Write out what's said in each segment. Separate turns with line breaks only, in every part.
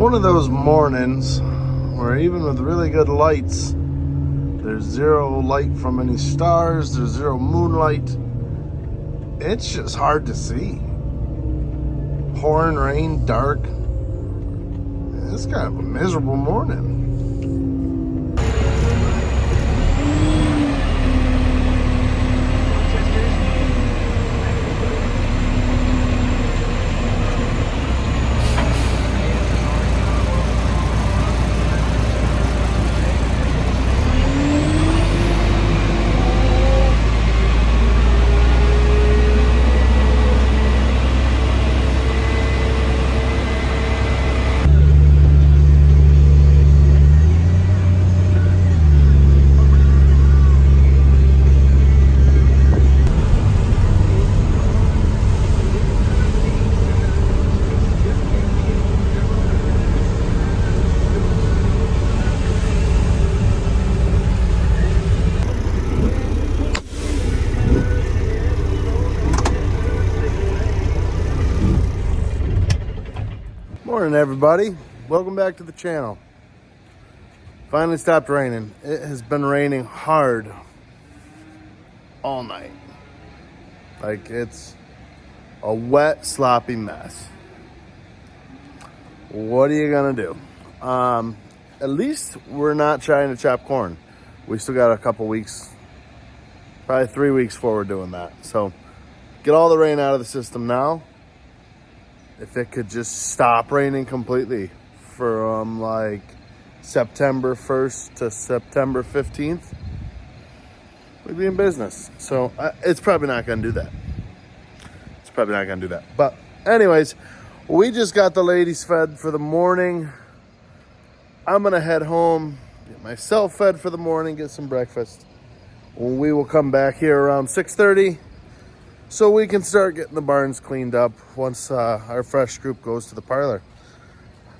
one of those mornings where even with really good lights, there's zero light from any stars, there's zero moonlight. It's just hard to see. Pouring rain, dark. It's kind of a miserable morning. Morning everybody, welcome back to the channel. Finally stopped raining. It has been raining hard all night. Like it's a wet, sloppy mess. What are you gonna do? At least we're not trying to chop corn. We still got a couple weeks, probably 3 weeks before we're doing that. So get all the rain out of the system now. If it could just stop raining completely from like September 1st to September 15th, we'd be in business. So it's probably not going to do that. But anyways, we just got the ladies fed for the morning. I'm going to head home, get myself fed for the morning, get some breakfast. We will come back here around 6:30. So we can start getting the barns cleaned up once our fresh group goes to the parlor.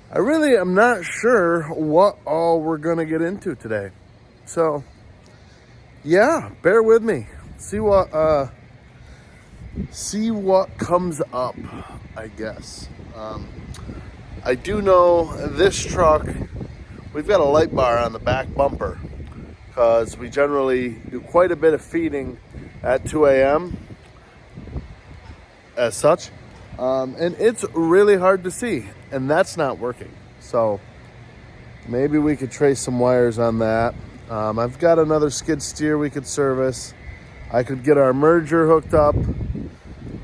I really am not sure what all we're going to get into today. So, yeah, bear with me. See what comes up, I guess. I do know this truck, we've got a light bar on the back bumper because we generally do quite a bit of feeding at 2 a.m. as such, and it's really hard to see, and that's not working. So maybe we could trace some wires on that. I've got another skid steer we could service. I could get our merger hooked up,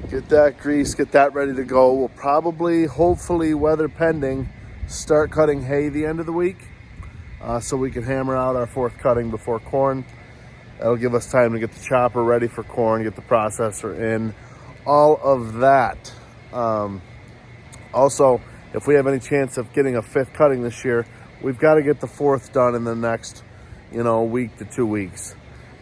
get that greased, get that ready to go. We'll probably, hopefully, weather pending, start cutting hay the end of the week, so we can hammer out our fourth cutting before corn. That'll give us time to get the chopper ready for corn, get the processor in, all of that. Also, if we have any chance of getting a fifth cutting this year, we've got to get the fourth done in the next, week to 2 weeks.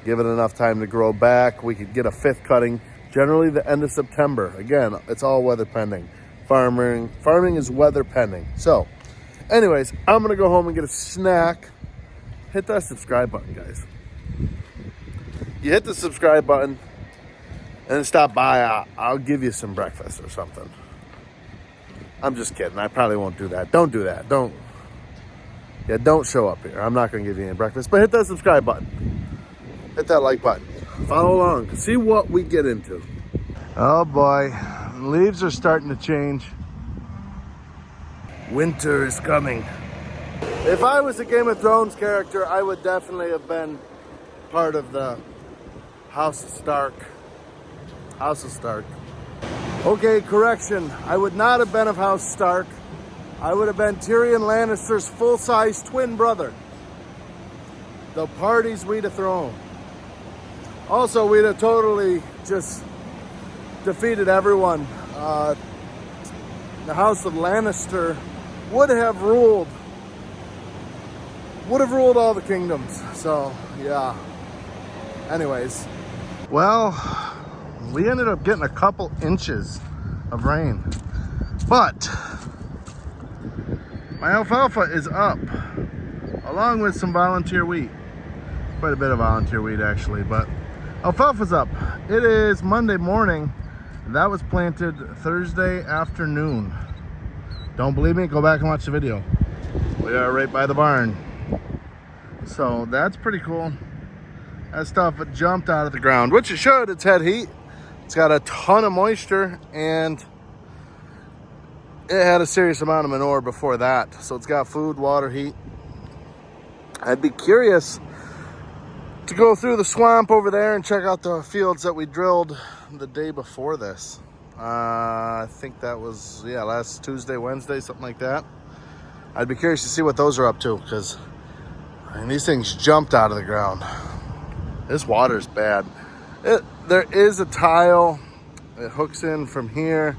Give it enough time to grow back. We could get a fifth cutting generally the end of September. Again, it's all weather pending. Farming is weather pending. So, anyways, I'm gonna go home and get a snack. Hit that subscribe button, guys. You hit the subscribe button and stop by, I'll give you some breakfast or something. I'm just kidding. I probably won't do that. Don't do that. Don't show up here. I'm not going to give you any breakfast. But hit that subscribe button. Hit that like button. Follow along. See what we get into. Oh boy. The leaves are starting to change. Winter is coming. If I was a Game of Thrones character, I would definitely have been part of the House of Stark. Okay, correction. I would not have been of House Stark. I would have been Tyrion Lannister's full-size twin brother. The parties we'd have thrown. Also, we'd have totally just defeated everyone. The House of Lannister would have ruled all the kingdoms. So, yeah. Anyways. Well, we ended up getting a couple inches of rain, but my alfalfa is up along with some volunteer wheat. Quite a bit of volunteer wheat actually, but alfalfa's up. It is Monday morning. That was planted Thursday afternoon. Don't believe me? Go back and watch the video. We are right by the barn. So that's pretty cool. That stuff jumped out of the ground, which it should. It's had heat. It's got a ton of moisture, and it had a serious amount of manure before that. So it's got food, water, heat. I'd be curious to go through the swamp over there and check out the fields that we drilled the day before this. I think that was, yeah, last Tuesday, Wednesday, something like that. I'd be curious to see what those are up to, because I mean, these things jumped out of the ground. This water's bad. There is a tile. It hooks in from here,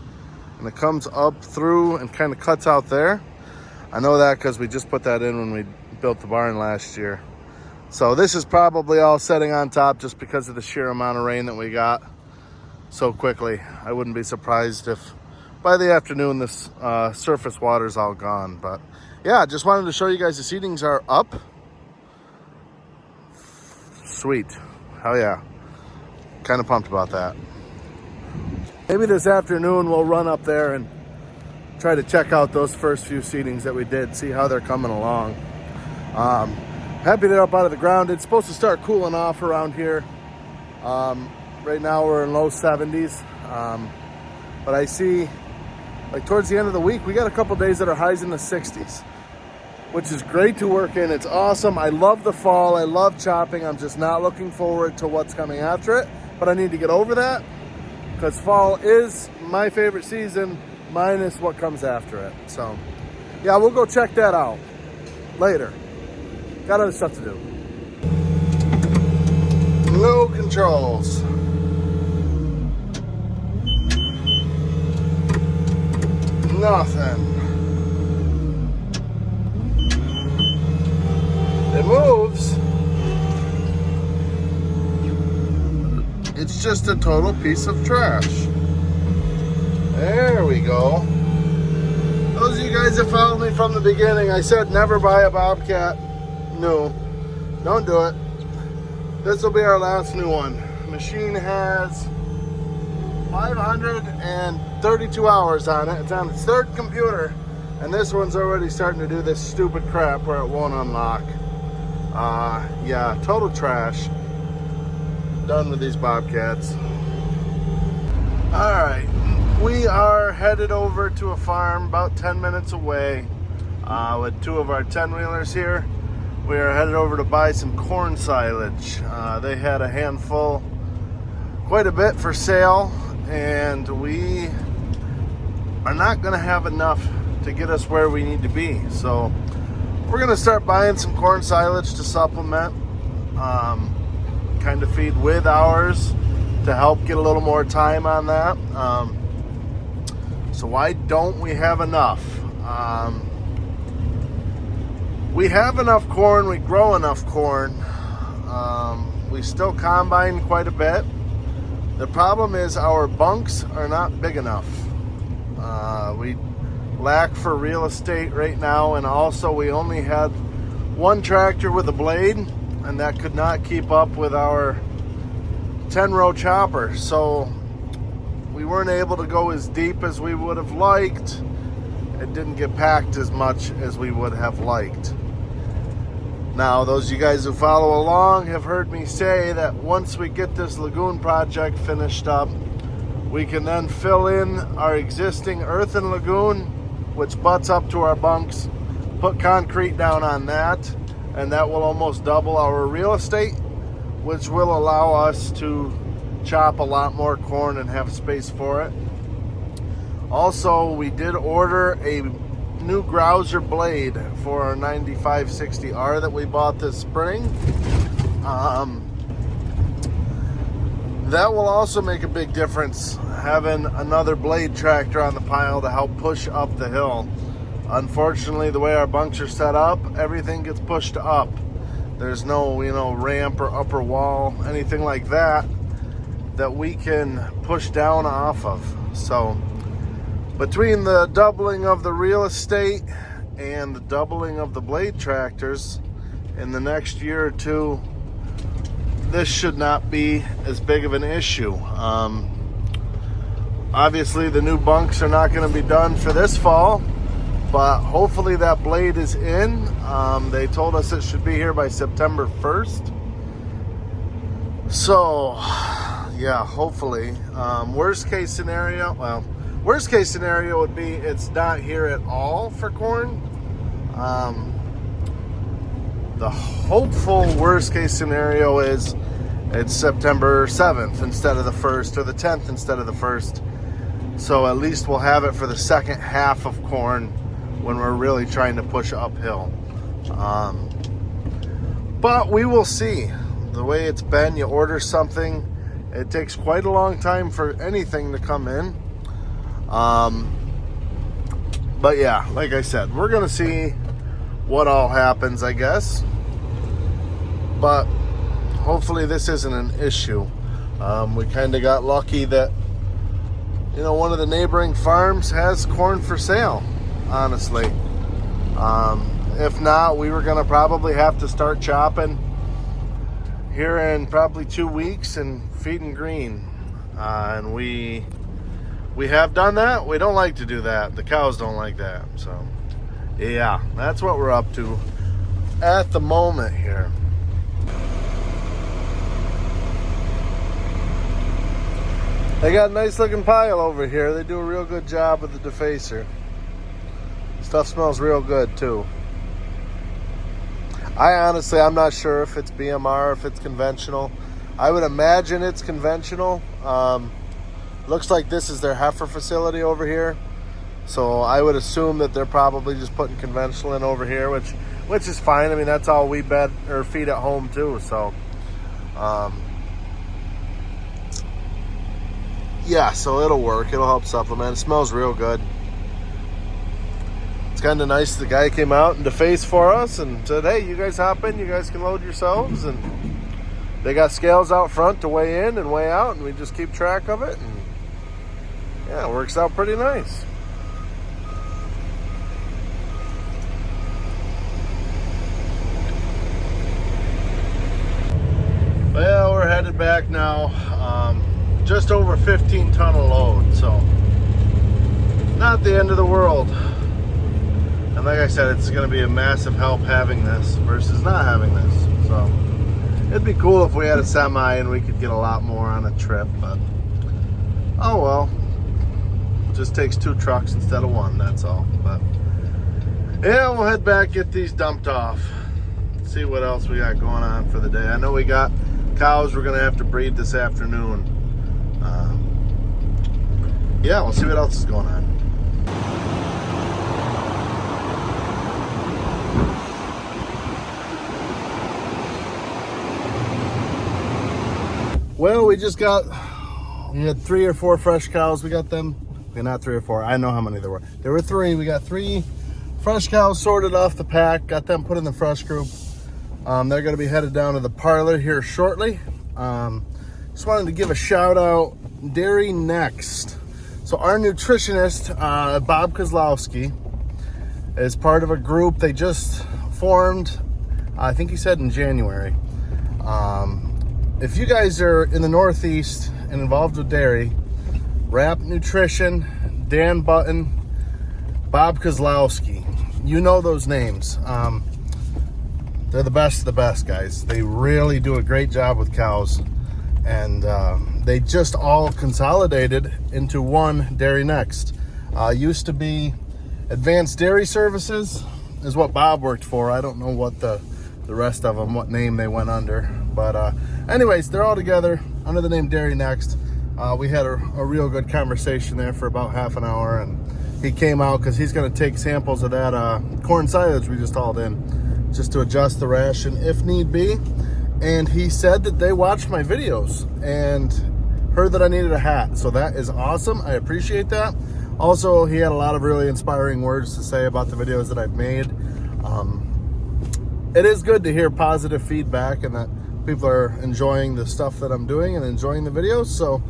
and it comes up through and kind of cuts out there. I know that because we just put that in when we built the barn last year. So this is probably all setting on top just because of the sheer amount of rain that we got so quickly. I wouldn't be surprised if by the afternoon this surface water is all gone. But yeah, just wanted to show you guys the seedings are up. Sweet. Hell yeah. Kind of pumped about that. Maybe this afternoon we'll run up there and try to check out those first few seedings that we did, see how they're coming along. Happy they're up out of the ground. It's supposed to start cooling off around here. Right now we're in low 70s. But I see, like towards the end of the week, we got a couple days that are highs in the 60s, which is great to work in. It's awesome. I love the fall. I love chopping. I'm just not looking forward to what's coming after it. But I need to get over that, because fall is my favorite season, minus what comes after it. So yeah, we'll go check that out later. Got other stuff to do. No controls. Nothing. It moves. It's just a total piece of trash. There we go. Those of you guys that followed me from the beginning, I said never buy a Bobcat. No, don't do it. This will be our last new one. Machine has 532 hours on it. It's on its third computer, and this one's already starting to do this stupid crap where it won't unlock. Yeah, total trash. Done with these Bobcats. All right, we are headed over to a farm about 10 minutes away with two of our 10-wheelers here. We are headed over to buy some corn silage. They had a handful, quite a bit for sale, and we are not going to have enough to get us where we need to be. So we're going to start buying some corn silage to supplement, kind of feed with ours to help get a little more time on that. So why don't we have enough? We have enough corn, we grow enough corn. We still combine quite a bit. The problem is our bunks are not big enough. We lack for real estate right now, and also we only had one tractor with a blade, and that could not keep up with our 10-row chopper. So we weren't able to go as deep as we would have liked. It didn't get packed as much as we would have liked. Now, those of you guys who follow along have heard me say that once we get this lagoon project finished up, we can then fill in our existing earthen lagoon, which butts up to our bunks, put concrete down on that, and that will almost double our real estate, which will allow us to chop a lot more corn and have space for it. Also, we did order a new grouser blade for our 9560R that we bought this spring. That will also make a big difference, having another blade tractor on the pile to help push up the hill. Unfortunately, the way our bunks are set up, everything gets pushed up. There's no, ramp or upper wall, anything like that we can push down off of. So between the doubling of the real estate and the doubling of the blade tractors in the next year or two, this should not be as big of an issue. Obviously, the new bunks are not going to be done for this fall, but hopefully that blade is in. They told us it should be here by September 1st. So, yeah, hopefully. Worst case scenario would be it's not here at all for corn. The hopeful worst case scenario is it's September 7th instead of the 1st, or the 10th instead of the 1st. So at least we'll have it for the second half of corn when we're really trying to push uphill. But we will see. The way it's been, you order something, it takes quite a long time for anything to come in. But yeah, like I said, we're gonna see what all happens, I guess. But hopefully this isn't an issue. We kind of got lucky that, you know, one of the neighboring farms has corn for sale, honestly. If not, we were gonna probably have to start chopping here in probably 2 weeks and feeding green. And we have done that. We don't like to do that. The cows don't like that. So yeah, that's what we're up to at the moment here. They got a nice looking pile over here. They do a real good job with the Defacer. Stuff smells real good too. I'm not sure if it's BMR, if it's conventional. I would imagine it's conventional. Looks like this is their heifer facility over here. So I would assume that they're probably just putting conventional in over here, which is fine. I mean, that's all we bed or feed at home too. So, yeah, so it'll work. It'll help supplement. It smells real good. It's kind of nice. The guy came out and defaced for us and said, hey, you guys hop in. You guys can load yourselves. And they got scales out front to weigh in and weigh out, and we just keep track of it. And yeah, it works out pretty nice. Well, we're headed back now. Just over 15 ton of load, so not the end of the world. And like I said, it's going to be a massive help having this versus not having this. So it'd be cool if we had a semi and we could get a lot more on a trip, but oh well. It just takes 2 trucks instead of 1, that's all. But yeah, we'll head back, get these dumped off, see what else we got going on for the day. I know we got cows we're going to have to breed this afternoon. Yeah, we'll see what else is going on. Well, we had 3 or 4 fresh cows. We got them, okay, not 3 or 4. I know how many there were. There were 3. We got 3 fresh cows sorted off the pack, got them put in the fresh group. They're going to be headed down to the parlor here shortly. Just wanted to give a shout out, Dairy Next. So our nutritionist, Bob Kozlowski, is part of a group they just formed, I think he said in January. If you guys are in the Northeast and involved with dairy, Rap Nutrition, Dan Button, Bob Kozlowski, you know those names. They're the best of the best, guys. They really do a great job with cows. And they just all consolidated into one Dairy Next. Used to be Advanced Dairy Services is what Bob worked for. I don't know what the rest of them, what name they went under. But anyways, they're all together under the name Dairy Next. We had a real good conversation there for about half an hour. And he came out because he's going to take samples of that corn silage we just hauled in, just to adjust the ration if need be. And he said that they watched my videos and heard that I needed a hat. So that is awesome. I appreciate that. Also, he had a lot of really inspiring words to say about the videos that I've made. It is good to hear positive feedback and that people are enjoying the stuff that I'm doing and enjoying the videos. So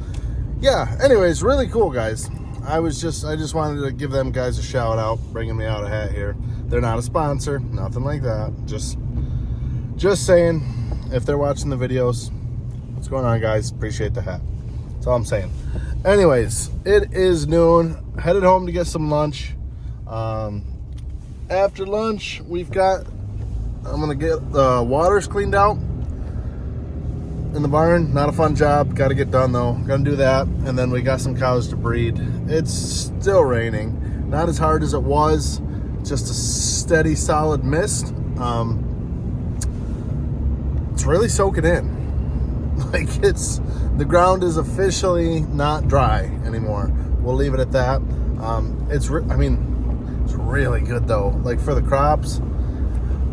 yeah, anyways, really cool, guys. I just wanted to give them guys a shout out, bringing me out a hat here. They're not a sponsor, nothing like that. Just saying, if they're watching the videos, what's going on, guys? Appreciate the hat. That's all I'm saying. Anyways, it is noon. Headed home to get some lunch. after lunch, I'm gonna get the waters cleaned out in the barn. Not a fun job, got to get done though. Gonna do that, and then we got some cows to breed. It's still raining, not as hard as it was, just a steady solid mist. It's really soaking in. Like, the ground is officially not dry anymore. We'll leave it at that. It's really good though, like for the crops.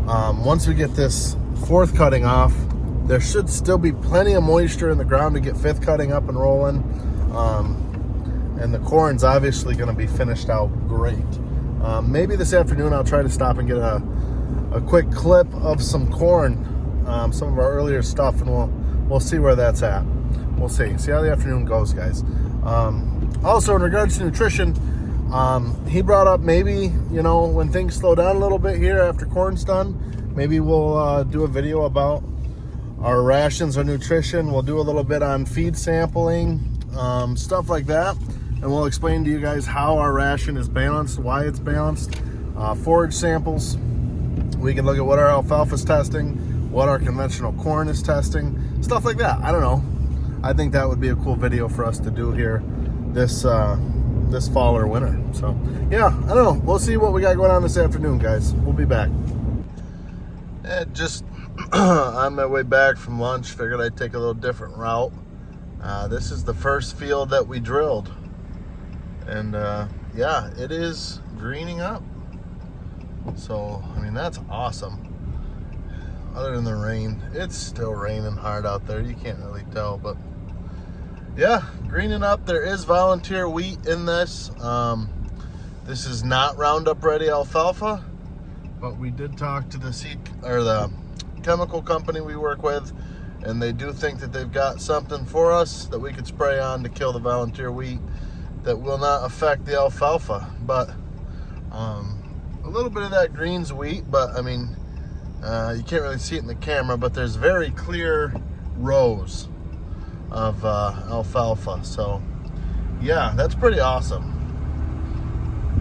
Once we get this fourth cutting off, there should still be plenty of moisture in the ground to get fifth cutting up and rolling. And the corn's obviously going to be finished out great. Maybe this afternoon I'll try to stop and get a quick clip of some corn, some of our earlier stuff, and we'll see where that's at. We'll see how the afternoon goes, guys. Also, in regards to nutrition, he brought up maybe, when things slow down a little bit here after corn's done, maybe we'll do a video about our rations or nutrition. We'll do a little bit on feed sampling, stuff like that, and we'll explain to you guys how our ration is balanced, why it's balanced. Forage samples, we can look at what our alfalfa's testing, what our conventional corn is testing, stuff like that. I don't know. I think that would be a cool video for us to do here this fall or winter. So yeah, I don't know. We'll see what we got going on this afternoon, guys. We'll be back. Just on my way back from lunch, figured I'd take a little different route. This is the first field that we drilled, and yeah, it is greening up. So that's awesome. Other than the rain, it's still raining hard out there. You can't really tell, but yeah, greening up. There is volunteer wheat in this. This is not Roundup ready alfalfa, but we did talk to the chemical company we work with, and they do think that they've got something for us that we could spray on to kill the volunteer wheat that will not affect the alfalfa. But a little bit of that green's wheat, but you can't really see it in the camera, but there's very clear rows of alfalfa. So yeah, that's pretty awesome.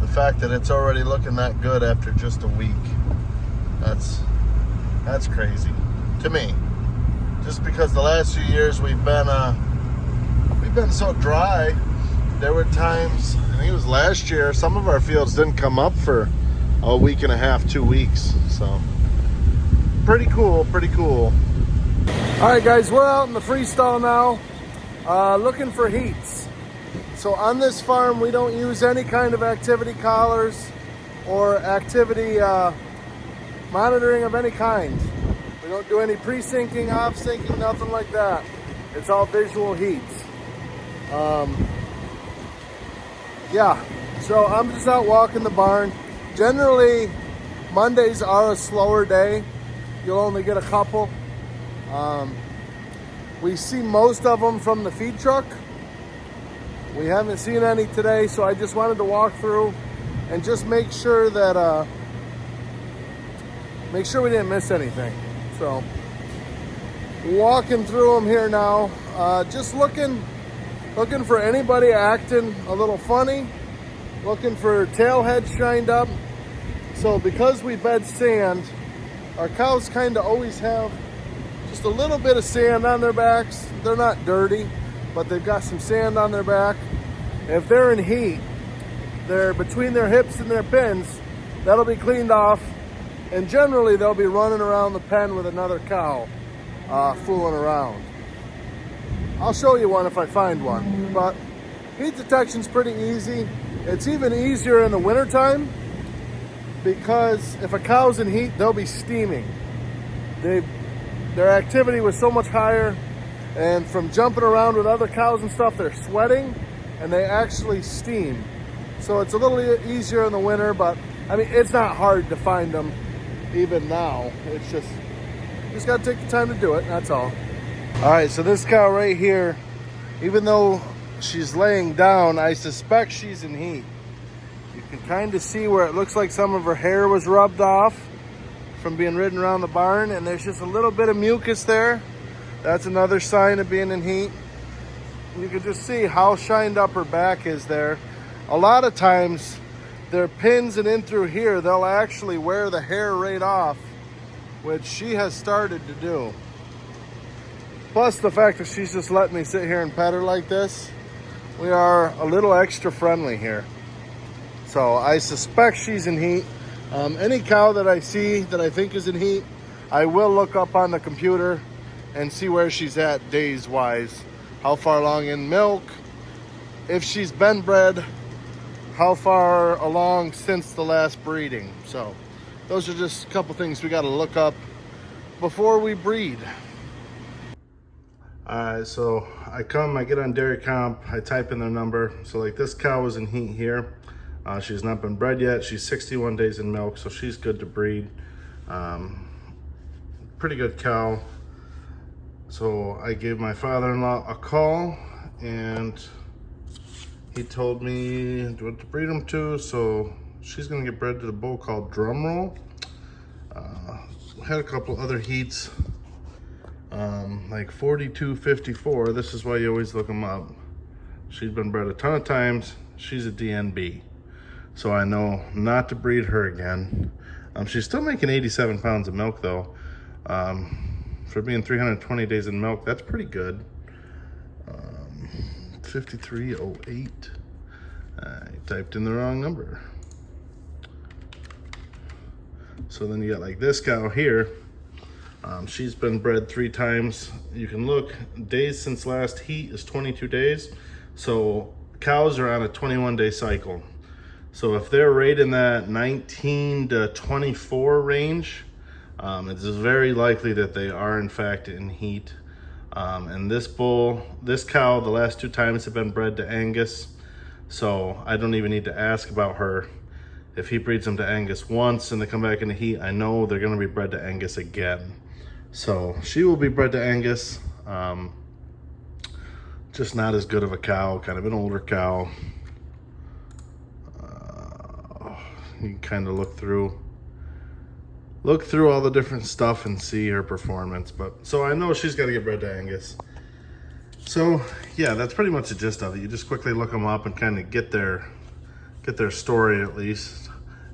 The fact that it's already looking that good after just a week, that's crazy to me. Just because the last few years we've been so dry. There were times, I think it was last year, some of our fields didn't come up for a week and a half, 2 weeks. So pretty cool. All right, guys, we're out in the freestall now, looking for heats. So on this farm, we don't use any kind of activity collars or activity monitoring of any kind. We don't do any pre-syncing, off-syncing, nothing like that. It's all visual heats. Yeah, so I'm just out walking the barn. Generally, Mondays are a slower day. You'll only get a couple. We see most of them from the feed truck. We haven't seen any today, so I just wanted to walk through and just make sure that we didn't miss anything. So walking through them here now, just looking for anybody acting a little funny, looking for tail heads shined up. So because we bed sand, our cows kind of always have just a little bit of sand on their backs. They're not dirty, but they've got some sand on their back. If they're in heat, they're between their hips and their pins, that'll be cleaned off. And generally they'll be running around the pen with another cow, fooling around. I'll show you one if I find one, but heat detection's pretty easy. It's even easier in the wintertime because if a cow's in heat, they'll be steaming. Their activity was so much higher, and from jumping around with other cows and stuff, they're sweating and they actually steam. So it's a little easier in the winter, but it's not hard to find them even now. It's just gotta take the time to do it, that's all. All right, so this cow right here, even though she's laying down, I suspect she's in heat. You can kind of see where it looks like some of her hair was rubbed off from being ridden around the barn, and there's just a little bit of mucus there. That's another sign of being in heat. You can just see how shined up her back is there. A lot of times they're pins, and in through here, they'll actually wear the hair right off, which she has started to do. Plus the fact that she's just letting me sit here and pet her like this, we are a little extra friendly here. So I suspect she's in heat. Any cow that I see that I think is in heat, I will look up on the computer and see where she's at days wise. How far along in milk, if she's been bred, how far along since the last breeding. So those are just a couple things we got to look up before we breed. Alright, so I get on Dairy Comp, I type in their number. So like this cow is in heat here. She's not been bred yet. She's 61 days in milk, so she's good to breed. Pretty good cow. So I gave my father-in-law a call, and he told me what to breed them to. So she's gonna get bred to the bull called Drumroll. Had a couple other heats, like 42-54. This is why you always look them up. She's been bred a ton of times. She's a DNB. So I know not to breed her again. She's still making 87 pounds of milk though. For being 320 days in milk, that's pretty good. 5308. I typed in the wrong number. So then you got like this cow here. She's been bred 3 times. You can look, days since last heat is 22 days. So cows are on a 21-day cycle. So if they're right in that 19 to 24 range, it's very likely that they are in fact in heat. And this cow, the last 2 times have been bred to Angus. So I don't even need to ask about her. If he breeds them to Angus once and they come back into heat, I know they're gonna be bred to Angus again. So she will be bred to Angus. Just not as good of a cow, kind of an older cow. You can kind of look through all the different stuff and see her performance. But so I know she's got to get bred to Angus. So yeah, that's pretty much the gist of it. You just quickly look them up and kind of get their story at least.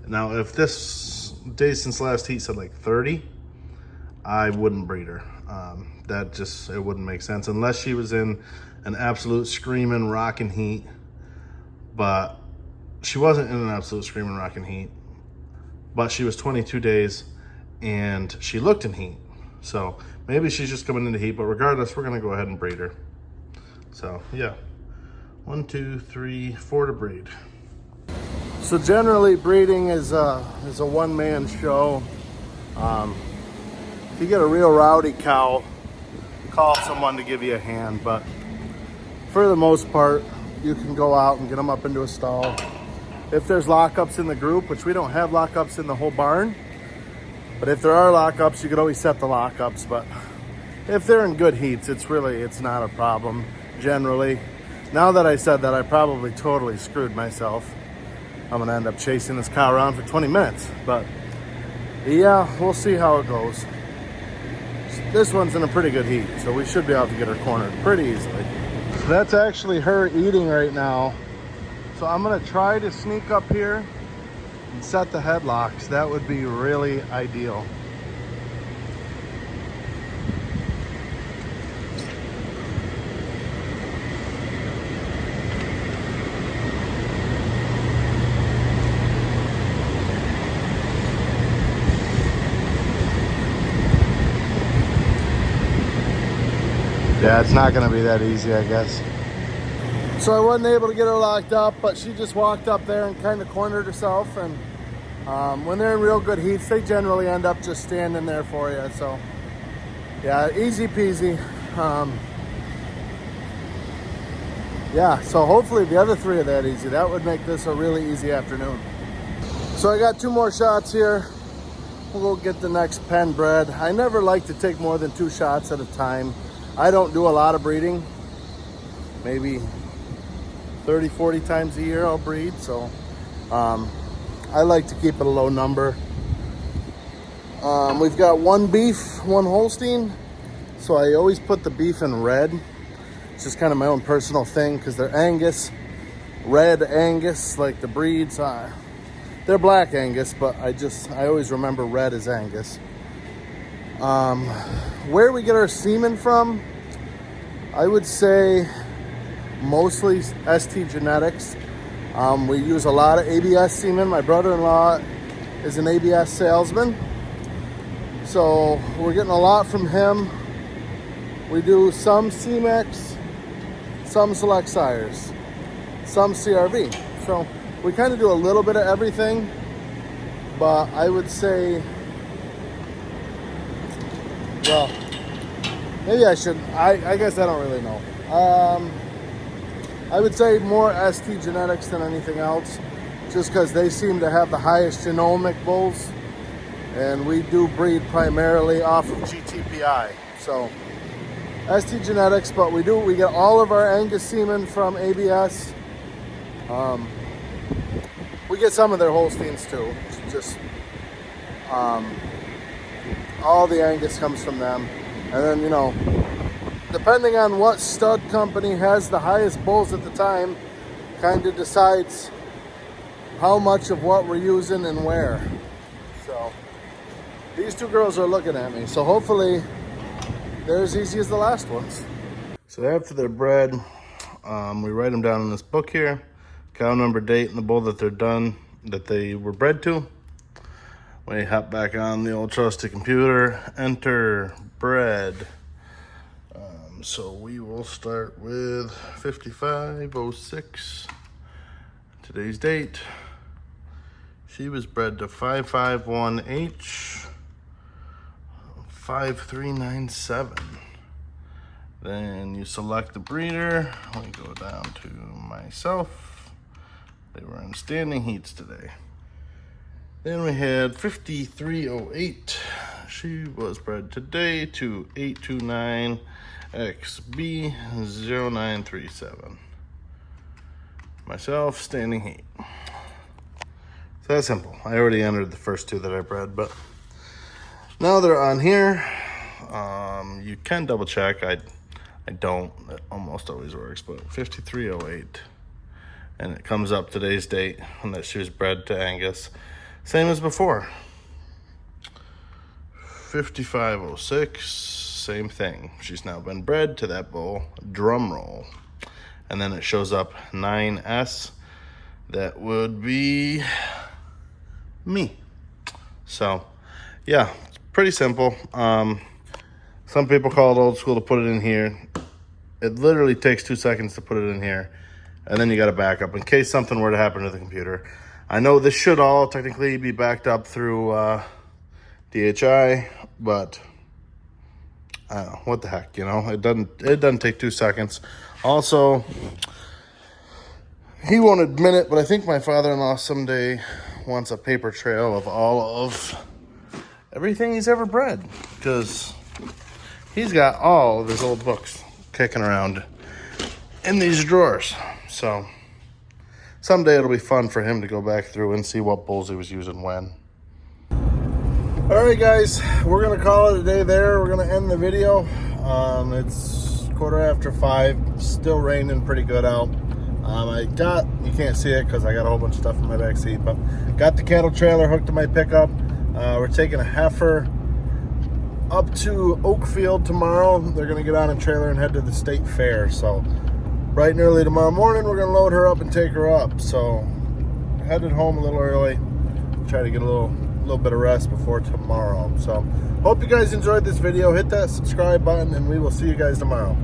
Now, if this days since last heat said like 30, I wouldn't breed her. It wouldn't make sense unless she was in an absolute screaming rocking heat. But she wasn't in an absolute screaming rocking heat, but she was 22 days and she looked in heat. So maybe she's just coming into heat, but regardless, we're gonna go ahead and breed her. So yeah, 1, 2, 3, 4 to breed. So generally breeding is a one-man show. If you get a real rowdy cow, call someone to give you a hand, but for the most part, you can go out and get them up into a stall. If there's lockups in the group, which we don't have lockups in the whole barn, but if there are lockups, you could always set the lockups. But if they're in good heats, it's not a problem generally. Now that I said that, I probably totally screwed myself. I'm gonna end up chasing this cow around for 20 minutes, but yeah, we'll see how it goes. This one's in a pretty good heat, so we should be able to get her cornered pretty easily. So that's actually her eating right now. So I'm gonna try to sneak up here and set the headlocks. That would be really ideal. Yeah, it's not gonna be that easy, I guess. So I wasn't able to get her locked up, but she just walked up there and kind of cornered herself. And when they're in real good heats, they generally end up just standing there for you. So yeah, easy peasy. Yeah, so hopefully the other 3 are that easy. That would make this a really easy afternoon. So I got 2 more shots here. We'll go get the next pen bred. I never like to take more than 2 shots at a time. I don't do a lot of breeding. Maybe 30, 40 times a year I'll breed. So I like to keep it a low number. We've got 1 beef, 1 Holstein. So I always put the beef in red. It's just kind of my own personal thing because they're Angus, red Angus, like the breeds. They're black Angus, but I always remember red as Angus. Where we get our semen from, I would say mostly ST Genetics. We use a lot of ABS semen. My brother-in-law is an ABS salesman, so we're getting a lot from him. We do some C-Mex, some Select Sires, some CRV. So we kind of do a little bit of everything, but I would say, well, maybe I should, I guess I don't really know. I would say more ST Genetics than anything else, just because they seem to have the highest genomic bulls, and we do breed primarily off of GTPI. So ST Genetics, but we get all of our Angus semen from ABS. We get some of their Holsteins too. Just all the Angus comes from them, and then, you know, depending on what stud company has the highest bulls at the time, kind of decides how much of what we're using and where. So these two girls are looking at me, so hopefully they're as easy as the last ones. So after they're bred, we write them down in this book here, cow number, date, and the bull that they're done, that they were bred to. We hop back on the old trusty computer, enter bred. So we will start with 5506, today's date. She was bred to 551H, 5397. Then you select the breeder. We go down to myself. They were in standing heats today. Then we had 5308. She was bred today to 829 XB0937. Myself, standing heat. So that's simple. I already entered the first two that I bred, but now they're on here. You can double check. I don't. It almost always works, but 5308. And it comes up today's date and that she was bred to Angus. Same as before. 5506, same thing. She's now been bred to that bull, drum roll. And then it shows up 9S. That would be me. So, yeah, it's pretty simple. Some people call it old school to put it in here. It literally takes 2 seconds to put it in here. And then you got to back up in case something were to happen to the computer. I know this should all technically be backed up through DHI, but I don't know, what the heck, you know, it doesn't take 2 seconds. Also, he won't admit it, but I think my father-in-law someday wants a paper trail of all of everything he's ever bred, because he's got all of his old books kicking around in these drawers. So someday it'll be fun for him to go back through and see what bulls he was using when. All right, guys, we're gonna call it a day there. We're gonna end the video. It's 5:15, still raining pretty good out. You can't see it because I got a whole bunch of stuff in my back seat, but got the cattle trailer hooked to my pickup. We're taking a heifer up to Oakfield tomorrow. They're gonna get on a trailer and head to the state fair. So bright and early tomorrow morning, we're gonna load her up and take her up. So headed home a little early, try to get a little bit of rest before tomorrow. So hope you guys enjoyed this video. Hit that subscribe button and we will see you guys tomorrow.